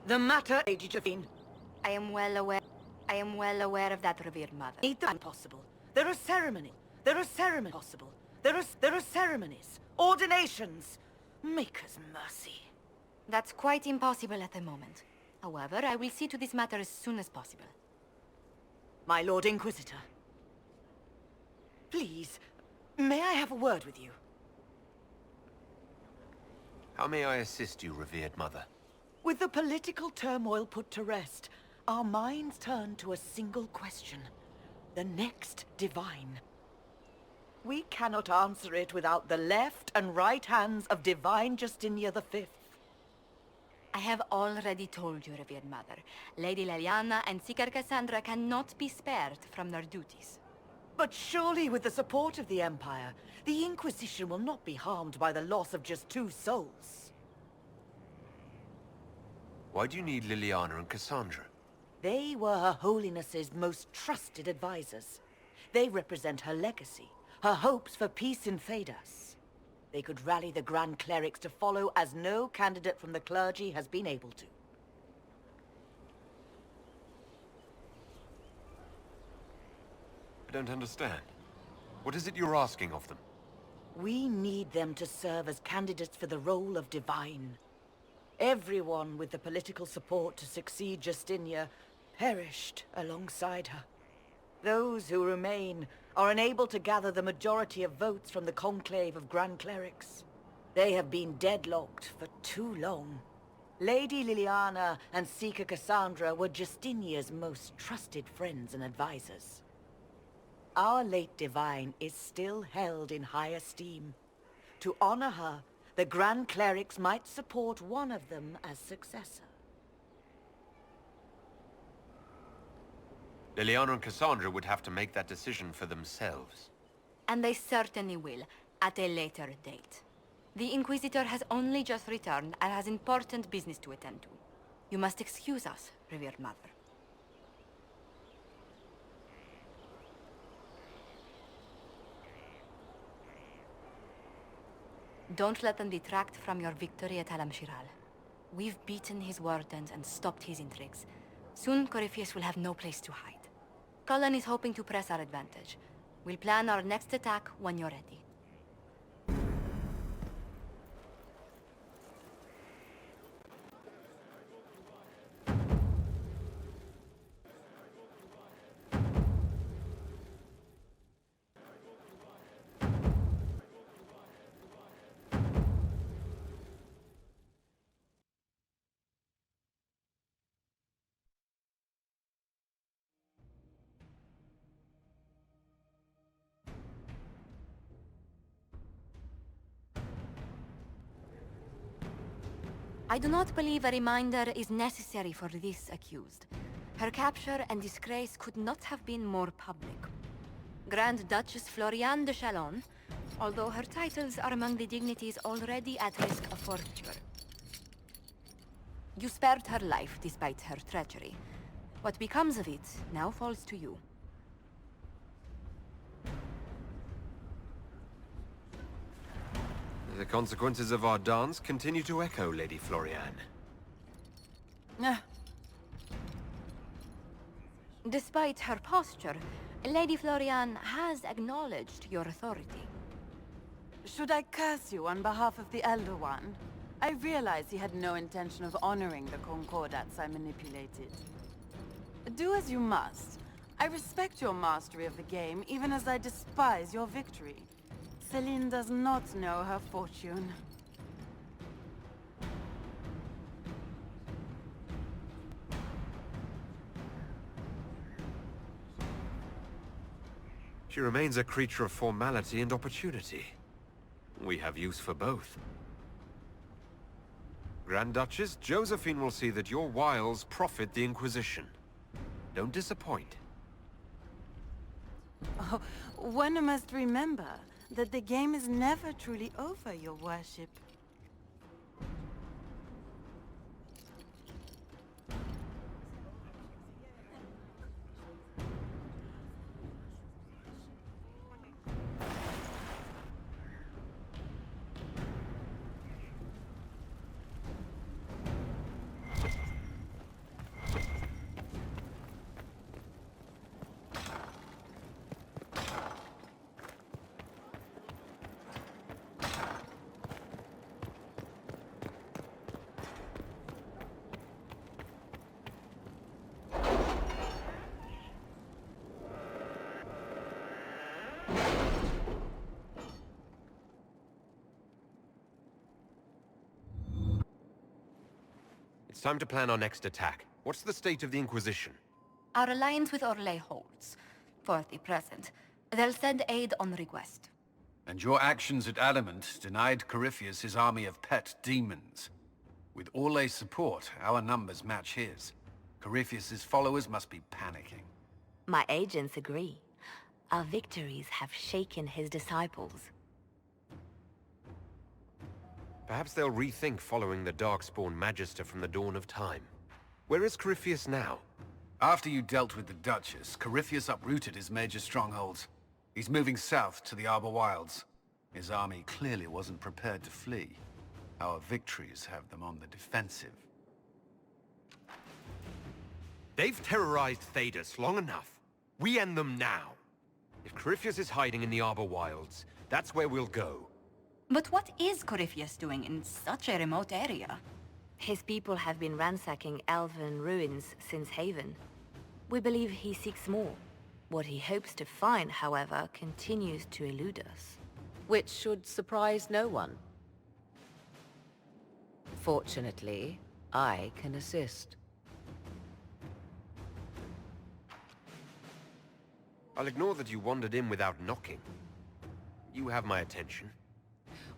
The matter, Lady Josephine. I am well aware of that, revered mother. Impossible. There are ceremonies. Possible. There are ceremonies. Ordinations. Maker's mercy. That's quite impossible at the moment. However, I will see to this matter as soon as possible. My Lord Inquisitor. Please, may I have a word with you? How may I assist you, revered mother? With the political turmoil put to rest, our minds turn to a single question. The next divine. We cannot answer it without the left and right hands of Divine Justinia V. I have already told you, revered mother. Lady Leliana and Seeker Cassandra cannot be spared from their duties. But surely with the support of the Empire, the Inquisition will not be harmed by the loss of just 2 souls. Why do you need Liliana and Cassandra? They were Her Holiness's most trusted advisors. They represent her legacy, her hopes for peace in Thedas. They could rally the Grand Clerics to follow as no candidate from the clergy has been able to. I don't understand. What is it you're asking of them? We need them to serve as candidates for the role of Divine. Everyone with the political support to succeed Justinia perished alongside her. Those who remain are unable to gather the majority of votes from the conclave of Grand Clerics. They have been deadlocked for too long. Lady Liliana and Seeker Cassandra were Justinia's most trusted friends and advisors. Our late Divine is still held in high esteem. To honor her, the Grand Clerics might support one of them as successor. Liliana and Cassandra would have to make that decision for themselves. And they certainly will, at a later date. The Inquisitor has only just returned and has important business to attend to. You must excuse us, revered mother. Don't let them detract from your victory at Alam-Shiral. We've beaten his wardens and stopped his intrigues. Soon, Corypheus will have no place to hide. Cullen is hoping to press our advantage. We'll plan our next attack when you're ready. I do not believe a reminder is necessary for this accused. Her capture and disgrace could not have been more public. Grand Duchess Floriane de Chalon, although her titles are among the dignities already at risk of forfeiture. You spared her life despite her treachery. What becomes of it now falls to you. The consequences of our dance continue to echo, Lady Floriane. Despite her posture, Lady Floriane has acknowledged your authority. Should I curse you on behalf of the Elder One? I realize he had no intention of honoring the concordats I manipulated. Do as you must. I respect your mastery of the game, even as I despise your victory. Celine does not know her fortune. She remains a creature of formality and opportunity. We have use for both. Grand Duchess, Josephine will see that your wiles profit the Inquisition. Don't disappoint. Oh, one must remember that the game is never truly over, your worship. time to plan our next attack. What's the state of the Inquisition? Our alliance with Orlais holds, for the present. They'll send aid on request. And your actions at Adamant denied Corypheus his army of pet demons. With Orlais' support, our numbers match his. Corypheus' followers must be panicking. My agents agree. Our victories have shaken his disciples. Perhaps they'll rethink following the Darkspawn Magister from the dawn of time. Where is Corypheus now? After you dealt with the Duchess, Corypheus uprooted his major strongholds. He's moving south to the Arbor Wilds. His army clearly wasn't prepared to flee. Our victories have them on the defensive. They've terrorized Thedas long enough. We end them now. If Corypheus is hiding in the Arbor Wilds, that's where we'll go. But what is Corypheus doing in such a remote area? His people have been ransacking elven ruins since Haven. We believe he seeks more. What he hopes to find, however, continues to elude us. Which should surprise no one. Fortunately, I can assist. I'll ignore that you wandered in without knocking. You have my attention.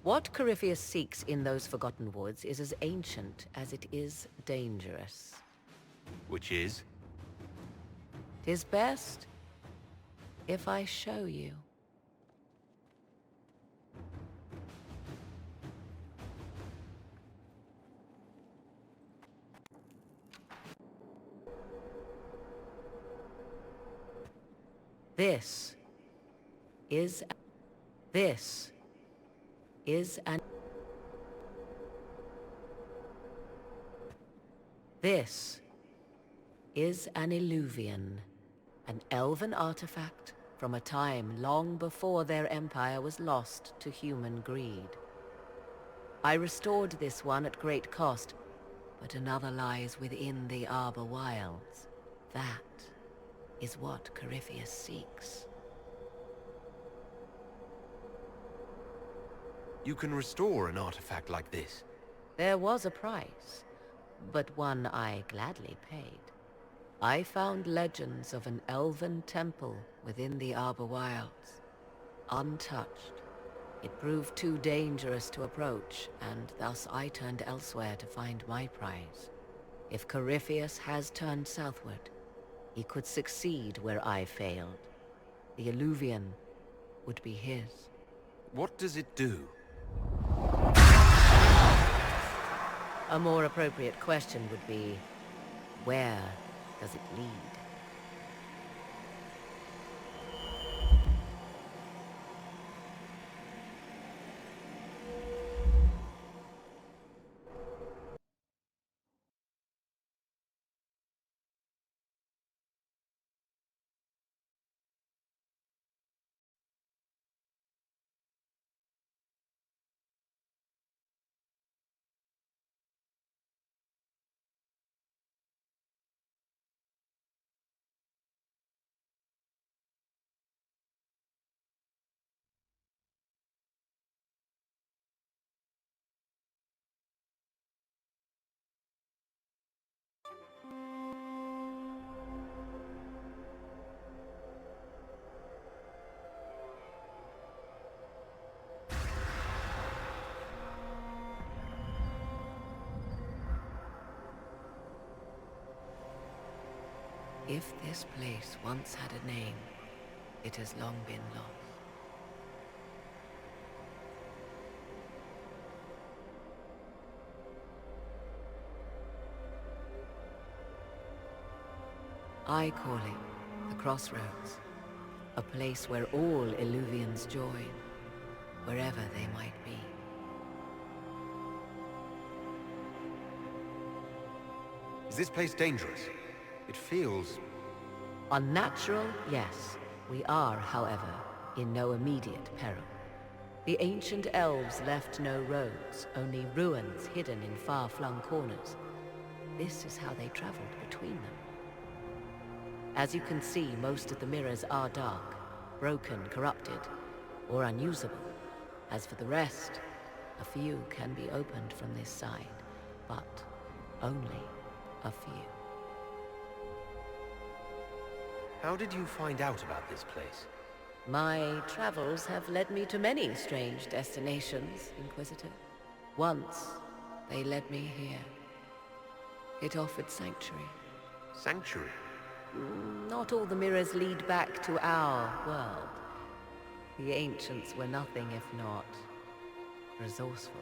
What Corypheus seeks in those Forgotten Woods is as ancient as it is dangerous. Which is? 'Tis best if I show you. This is an Eluvian, an elven artifact from a time long before their empire was lost to human greed. I restored this one at great cost, but another lies within the Arbor Wilds. That is what Corypheus seeks. You can restore an artifact like this. There was a price, but one I gladly paid. I found legends of an elven temple within the Arbor Wilds. Untouched. It proved too dangerous to approach, and thus I turned elsewhere to find my prize. If Corypheus has turned southward, he could succeed where I failed. The Eluvian would be his. What does it do? A more appropriate question would be, where does it lead? If this place once had a name, it has long been lost. I call it the Crossroads, a place where all Eluvians join, wherever they might be. Is this place dangerous? It feels... Unnatural, yes. We are, however, in no immediate peril. The ancient elves left no roads, only ruins hidden in far-flung corners. This is how they traveled between them. As you can see, most of the mirrors are dark, broken, corrupted, or unusable. As for the rest, a few can be opened from this side, but only a few. How did you find out about this place? My travels have led me to many strange destinations, Inquisitor. Once, they led me here. It offered sanctuary. Sanctuary? Not all the mirrors lead back to our world. The ancients were nothing if not resourceful.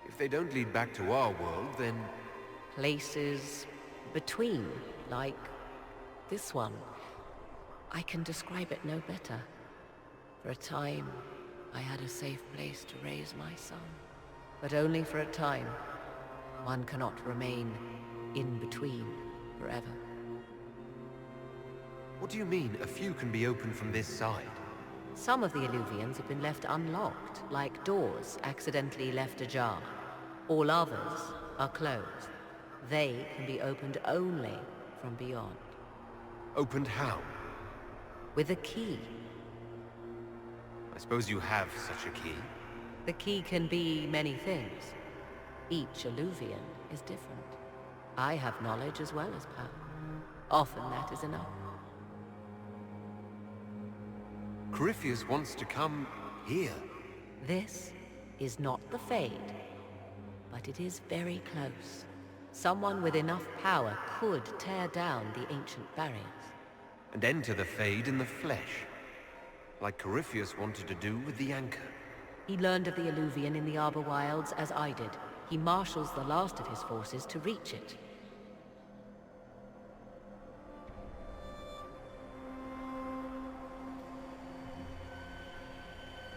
If they don't lead back to our world, then... Places between, like this one. I can describe it no better. For a time, I had a safe place to raise my son. But only for a time. One cannot remain in between forever. What do you mean, a few can be opened from this side? Some of the Eluvians have been left unlocked, like doors accidentally left ajar. All others are closed. They can be opened only from beyond. Opened how? With a key. I suppose you have such a key? The key can be many things. Each Eluvian is different. I have knowledge as well as power. Often that is enough. Corypheus wants to come here. This is not the Fade, but it is very close. Someone with enough power could tear down the ancient barriers. And enter the Fade in the flesh. Like Corypheus wanted to do with the Anchor. He learned of the Eluvian in the Arbor Wilds as I did. He marshals the last of his forces to reach it.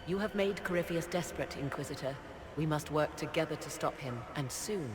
You have made Corypheus desperate, Inquisitor. We must work together to stop him, and soon.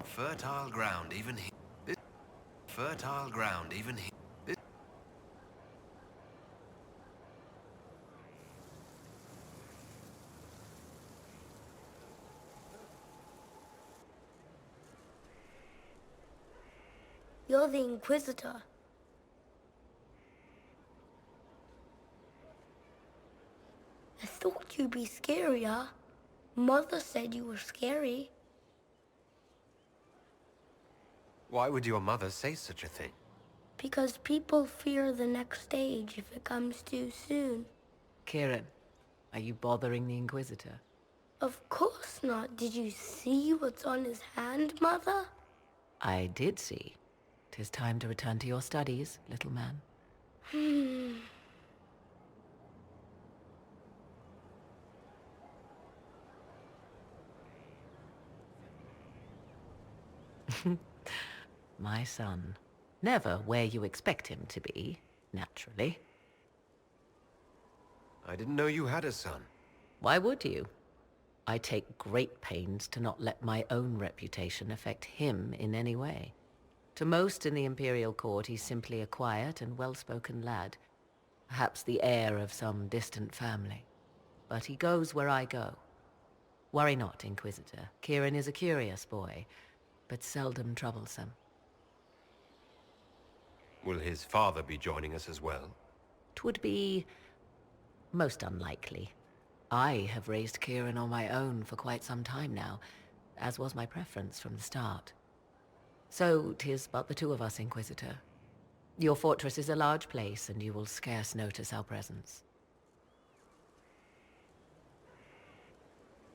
Fertile ground even here. This fertile ground even here. This You're the Inquisitor. I thought you'd be scarier. Mother said you were scary. Why would your mother say such a thing? Because people fear the next stage if it comes too soon. Kieran, are you bothering the Inquisitor? Of course not. Did you see what's on his hand, Mother? I did see. 'Tis time to return to your studies, little man. My son. Never where you expect him to be, naturally. I didn't know you had a son. Why would you? I take great pains to not let my own reputation affect him in any way. To most in the Imperial Court, he's simply a quiet and well-spoken lad. Perhaps the heir of some distant family. But he goes where I go. Worry not, Inquisitor. Kieran is a curious boy, but seldom troublesome. Will his father be joining us as well? 'Twould be most unlikely. I have raised Kieran on my own for quite some time now, as was my preference from the start. So 'tis but the two of us, Inquisitor. Your fortress is a large place, and you will scarce notice our presence.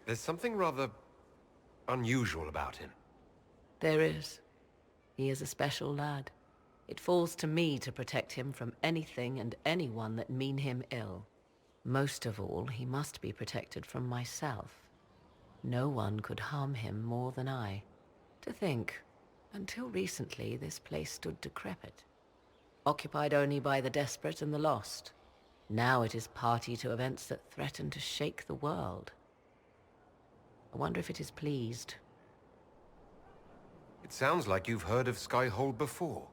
There's something rather unusual about him. There is. He is a special lad. It falls to me to protect him from anything and anyone that mean him ill. Most of all, he must be protected from myself. No one could harm him more than I. To think, until recently this place stood decrepit, occupied only by the desperate and the lost. Now it is party to events that threaten to shake the world. I wonder if it is pleased. It sounds like you've heard of Skyhold before.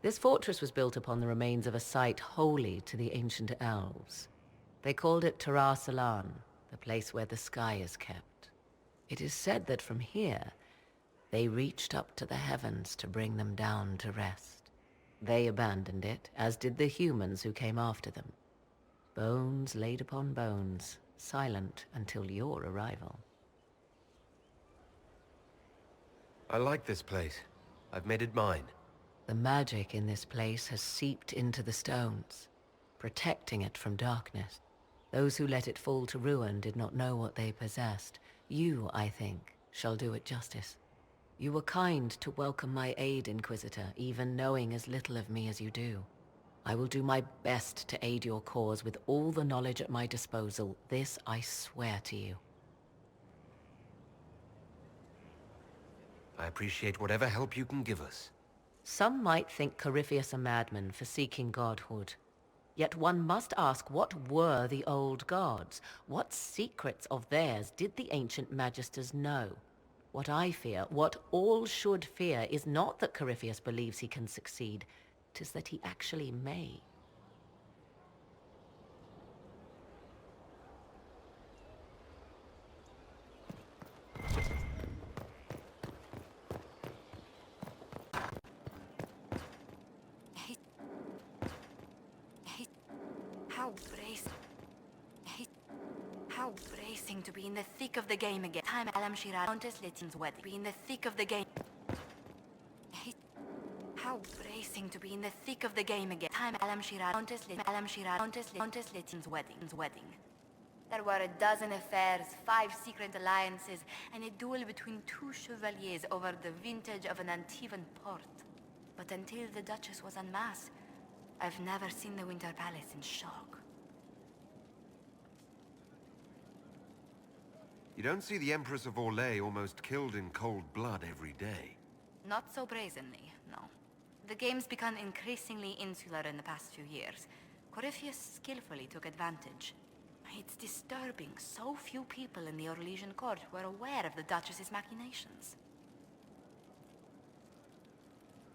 This fortress was built upon the remains of a site holy to the ancient elves. They called it Salan, the place where the sky is kept. It is said that from here, they reached up to the heavens to bring them down to rest. They abandoned it, as did the humans who came after them. Bones laid upon bones, silent until your arrival. I like this place. I've made it mine. The magic in this place has seeped into the stones, protecting it from darkness. Those who let it fall to ruin did not know what they possessed. You, I think, shall do it justice. You were kind to welcome my aid, Inquisitor, even knowing as little of me as you do. I will do my best to aid your cause with all the knowledge at my disposal. This I swear to you. I appreciate whatever help you can give us. Some might think Corypheus a madman for seeking godhood. Yet one must ask, what were the old gods? What secrets of theirs did the ancient magisters know? What I fear, what all should fear, is not that Corypheus believes he can succeed. 'Tis that he actually may. How bracing to be in the thick of the game again. Time Alam Shira Countess Lettin's wedding. Be in the thick of the game. How bracing to be in the thick of the game again. Time Alam Shira Countess Lettin's wedding. There were a dozen affairs, 5 secret alliances, and a duel between 2 chevaliers over the vintage of an Antivan port. But until the Duchess was unmasked, I've never seen the Winter Palace in shock. You don't see the Empress of Orlais almost killed in cold blood every day. Not so brazenly, no. The game's become increasingly insular in the past few years. Corypheus skillfully took advantage. It's disturbing so few people in the Orlesian court were aware of the Duchess's machinations.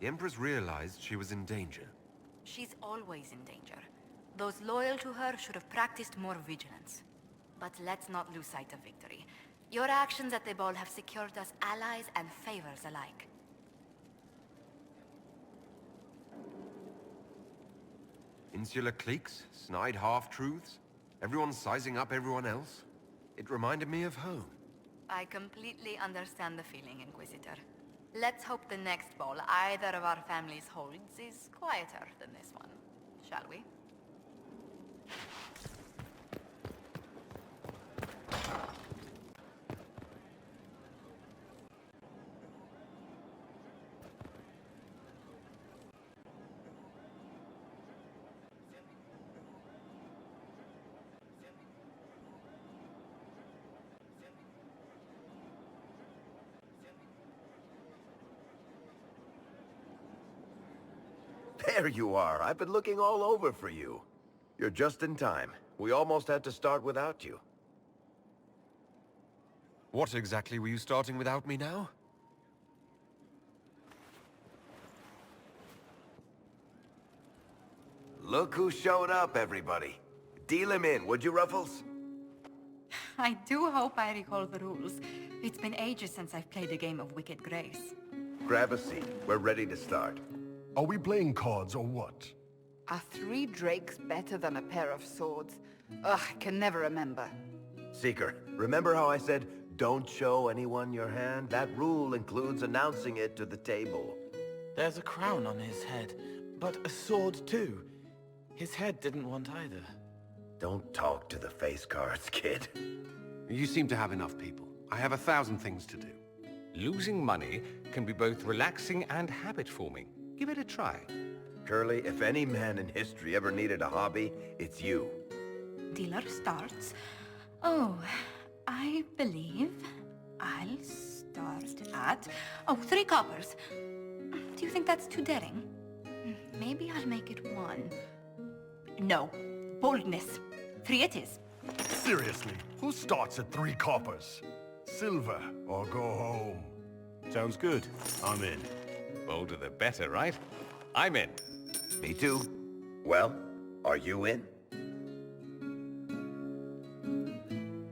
The Empress realized she was in danger. She's always in danger. Those loyal to her should have practiced more vigilance. But let's not lose sight of victory. Your actions at the ball have secured us allies and favors alike. Insular cliques, snide half-truths, everyone sizing up everyone else. It reminded me of home. I completely understand the feeling, Inquisitor. Let's hope the next ball either of our families holds is quieter than this one, shall we? There you are. I've been looking all over for you. You're just in time. We almost had to start without you. What exactly were you starting without me now? Look who showed up, everybody. Deal him in, would you, Ruffles? I do hope I recall the rules. It's been ages since I've played a game of Wicked Grace. Grab a seat. We're ready to start. Are we playing cards or what? Are 3 drakes better than a pair of swords? Ugh, I can never remember. Seeker, remember how I said, don't show anyone your hand? That rule includes announcing it to the table. There's a crown on his head, but a sword too. His head didn't want either. Don't talk to the face cards, kid. You seem to have enough people. I have 1,000 things to do. Losing money can be both relaxing and habit-forming. Give it a try. Curly, if any man in history ever needed a hobby, it's you. Dealer starts. Oh, I believe I'll start at... Oh, 3 coppers. Do you think that's too daring? Maybe I'll make it 1. No. Boldness. 3 it is. Seriously, who starts at 3 coppers? Silver or go home? Sounds good. I'm in. Bolder the better, right? I'm in. Me too. Well, are you in?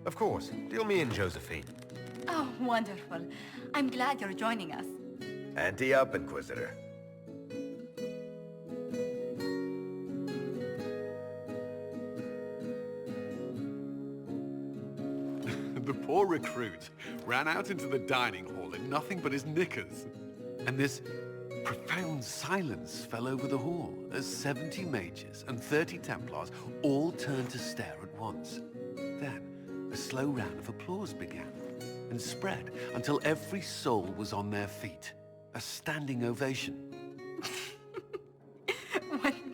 Of course. Deal me in, Josephine. Oh, wonderful. I'm glad you're joining us. Ante up, Inquisitor. The poor recruit ran out into the dining hall in nothing but his knickers. And this profound silence fell over the hall as 70 mages and 30 Templars all turned to stare at once. Then, a slow round of applause began and spread until every soul was on their feet. A standing ovation.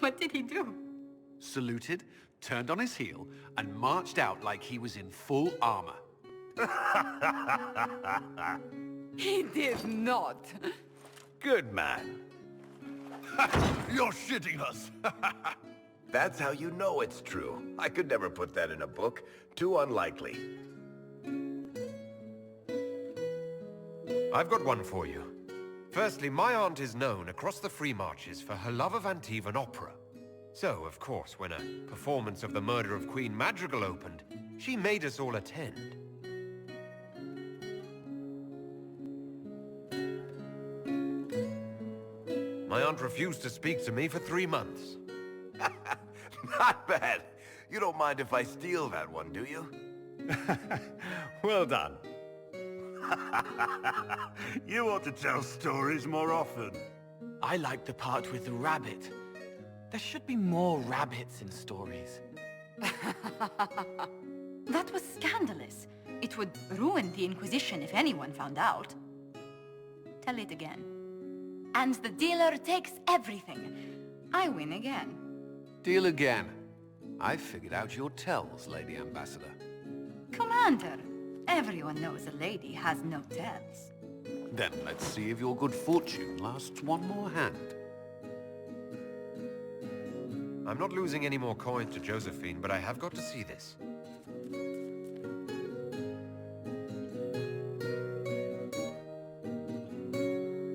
What did he do? Saluted, turned on his heel, and marched out like he was in full armor. He did not. Good man. You're shitting us! That's how you know it's true. I could never put that in a book. Too unlikely. I've got one for you. Firstly, my aunt is known across the Free Marches for her love of Antivan opera. So, of course, when a performance of The Murder of Queen Madrigal opened, she made us all attend. My aunt refused to speak to me for 3 months. Not bad. You don't mind if I steal that one, do you? Well done. You ought to tell stories more often. I like the part with the rabbit. There should be more rabbits in stories. That was scandalous. It would ruin the Inquisition if anyone found out. Tell it again. And the dealer takes everything. I win again. Deal again. I figured out your tells, Lady Ambassador. Commander, everyone knows a lady has no tells. Then let's see if your good fortune lasts one more hand. I'm not losing any more coins to Josephine, but I have got to see this.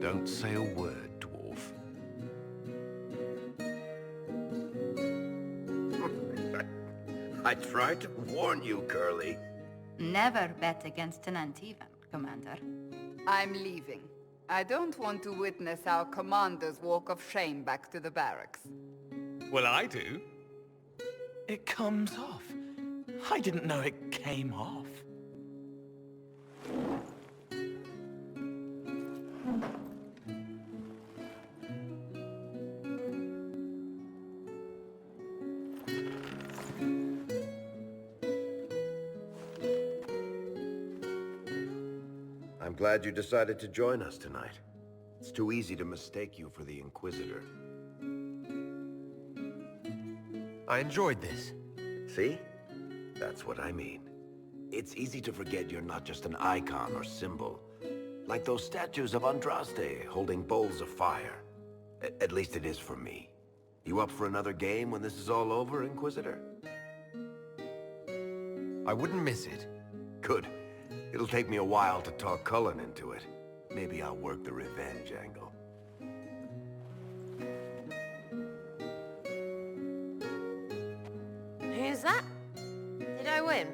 Don't say a word, dwarf. I tried to warn you, Curly. Never bet against an Antivan, Commander. I'm leaving. I don't want to witness our commander's walk of shame back to the barracks. Well, I do. It comes off. I didn't know it came off. I'm glad you decided to join us tonight. It's too easy to mistake you for the Inquisitor. I enjoyed this. See? That's what I mean. It's easy to forget you're not just an icon or symbol. Like those statues of Andraste holding bowls of fire. At least it is for me. You up for another game when this is all over, Inquisitor? I wouldn't miss it. Good. It'll take me a while to talk Cullen into it. Maybe I'll work the revenge angle. Who's that? Did I win?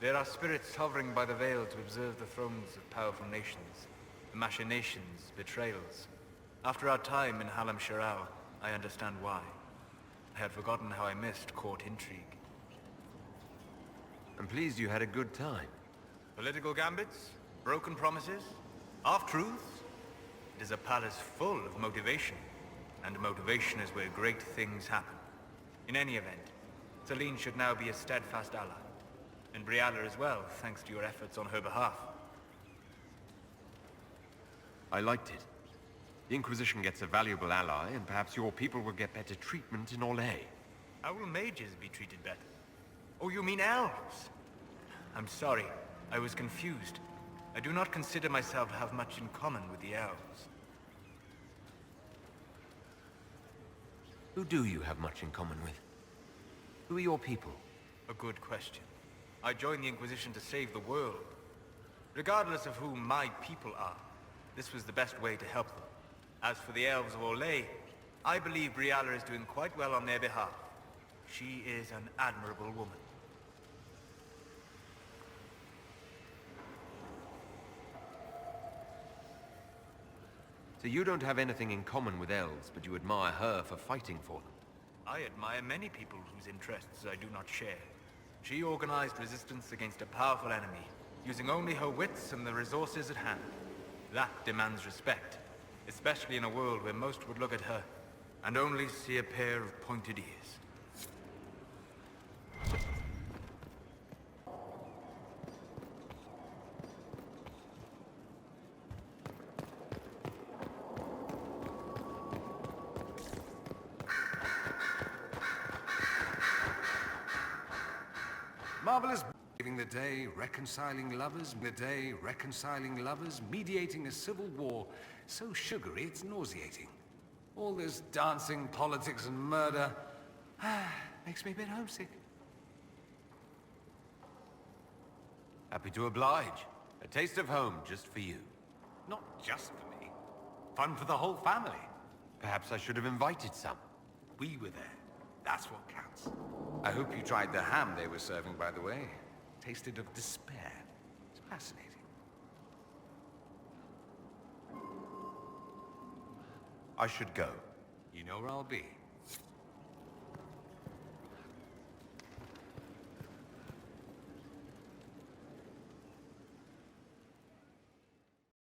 There are spirits hovering by the veil to observe the thrones of powerful nations, the machinations, betrayals. After our time in Halam Sharal, I understand why. I had forgotten how I missed court intrigue. I'm pleased you had a good time. Political gambits, broken promises, half-truths, is a palace full of motivation. And motivation is where great things happen. In any event, Celine should now be a steadfast ally. And Brialla as well, thanks to your efforts on her behalf. I liked it. The Inquisition gets a valuable ally, and perhaps your people will get better treatment in Orlais. How will mages be treated better? Oh, you mean elves? I'm sorry, I was confused. I do not consider myself to have much in common with the elves. Who do you have much in common with? Who are your people? A good question. I joined the Inquisition to save the world. Regardless of who my people are, this was the best way to help them. As for the elves of Orlais, I believe Brialla is doing quite well on their behalf. She is an admirable woman. So you don't have anything in common with elves, but you admire her for fighting for them. I admire many people whose interests I do not share. She organized resistance against a powerful enemy, using only her wits and the resources at hand. That demands respect, especially in a world where most would look at her and only see a pair of pointed ears. Marvelous. Saving the day, reconciling lovers, mediating a civil war. So sugary, it's nauseating. All this dancing, politics, and murder makes me a bit homesick. Happy to oblige. A taste of home just for you. Not just for me. Fun for the whole family. Perhaps I should have invited some. We were there. That's what counts. I hope you tried the ham they were serving, by the way. Tasted of despair. It's fascinating. I should go. You know where I'll be.